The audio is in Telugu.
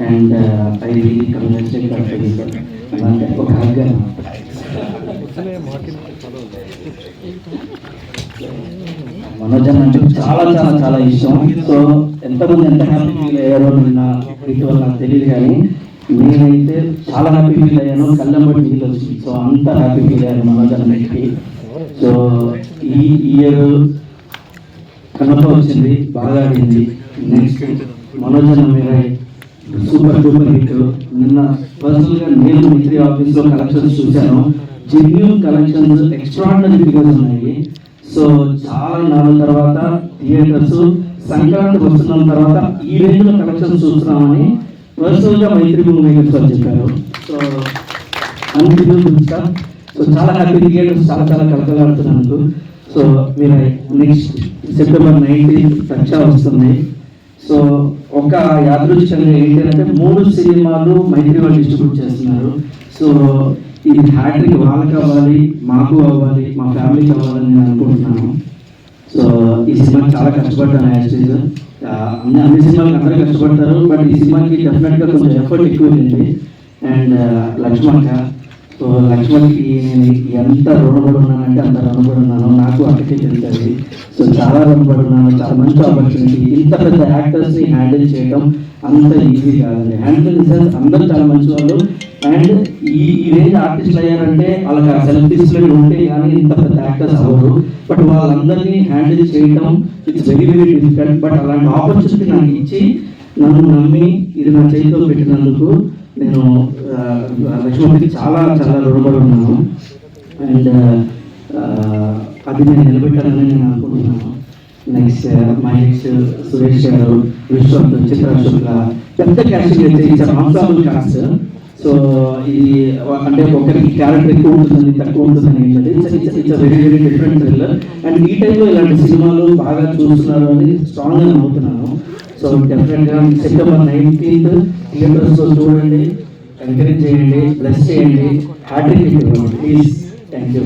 And I really congratulate doctor sir. అలాంటి ఒక హగ్గా మనోజ్ అంటే చాలా చాలా చాలా ఇష్టం. సో ఎంతమంది ఎంత హ్యాపీ ఫీల్ అయ్యారో నిన్న ఇటీవల నాకు తెలియదు, కానీ నేనైతే చాలా హ్యాపీ ఫీల్ అయ్యాను. కళ్ళంబడి ఫీల్ వచ్చింది. సో అంత హ్యాపీ ఫీల్ అయ్యాను మనోజ్ అన్నిటికీ. సో ఈ ఇయర్ కనప వచ్చింది, బాగా ఆడింది. నెక్స్ట్ మనోజ్ అన్న మీద సూపర్ డూపర్ హిట్. నిన్న పర్సనల్గా నేను మిత్రి ఆఫీస్లో కలెక్షన్స్ చూశాను. జెన్యూన్ కలెక్షన్స్, ఎక్స్ట్రాడినరీ ఫిగర్స్ ఉన్నాయి. సో చాలా నాలుగు తర్వాత థియేటర్స్ సంక్రాంతి వస్తున్న తర్వాత ఈ రేంజ్లో కలెక్షన్స్ చూస్తున్నామని పర్సనల్గా మైత్రి మూవీ మేకర్స్ చెప్పారు. సో అన్ని చూస్తా. సో చాలా హ్యాపీ. థియేటర్స్ చాలా చాలా కలకలాడుతున్నందుకు. సో మీరు నెక్స్ట్ సెప్టెంబర్ 19 రక్ష వస్తుంది. సో ఒక యాదృచ్ఛికంగా ఏంటంటే 3 సినిమాలు మైత్రి వాళ్ళు డిస్ట్రిబ్యూట్ చేస్తున్నారు. సో ఇది హ్యాట్రిక్ వాళ్ళకి అవ్వాలి, మాకు అవ్వాలి, మా ఫ్యామిలీకి అవ్వాలని నేను అనుకుంటున్నాను. సో ఈ సినిమాకి చాలా కష్టపడ్డాను. యాక్చువల్గా అన్ని సినిమాలకి అందరూ కష్టపడతారు, బట్ ఈ సినిమాకి డెఫినెట్గా కొంచెం ఎఫర్ట్ ఎక్కువ ఉంది. అండ్ లక్ష్మణ్, సో లక్ష్మణ్కి నేను ఎంత రుణపడి ఉన్నానంటే అంత రుణపడి ఉన్నాను. నాకు అక్కడికి తెలుస్తుంది. సో చాలా రుణపడి ఉన్నాను. చాలా మంచి ఆపర్చునిటీ. ఇంత పెద్ద యాక్టర్స్ని హ్యాండిల్ చేయడం అంత ఈజీ కాదండి. హ్యాండిల్ ఇన్ ది సెన్స్ అందరూ చాలా మంచి వాళ్ళు. అండ్ ఈ రేంజ్ ఆర్టిస్టులు అయ్యారంటే వాళ్ళకి ఆ సెల్ఫ్ డిసిప్లిన్ ఉంటే కానీ ఇంత పెద్ద యాక్టర్స్ అవ్వరు. బట్ వాళ్ళందరినీ హ్యాండిల్ చేయడం it's very very difficult. But అలాంటి ఆపర్చునిటీ నాకు ఇచ్చి నన్ను నమ్మి ఇది నా చేతిలో పెట్టినందుకు నేను లక్ష్మణ్కి చాలా చాలా రుణపడి ఉన్నాను. అండ్ అది నేను నిలబెట్టాలని నేను అనుకుంటున్నాను. నెక్స్ట్ మహేష్, సురేష్ గారు, విశ్వంత్, చిత్ర శుక్ల పెద్ద క్యాస్టింగ్ అయితే ఆన్సాంబుల్ కాస్ట్. సో ఇది అంటే ఒకరికి క్యారెక్టర్ ఎక్కువ ఉంటుందని తక్కువ ఉంటుందని it's very very different thriller. And ఈ టైంలో ఇలాంటి సినిమాలు బాగా చూస్తున్నారు అని స్ట్రాంగ్గా నమ్ముతున్నాను. సో డెఫినెట్గా సెప్టెంబర్ 19 థియేటర్స్లో చూడండి, ఎంకరేజ్ చేయండి, బ్లెస్ చేయండి, హ్యాట్రిక్ ఇవ్వండి ప్లీజ్. Thank you.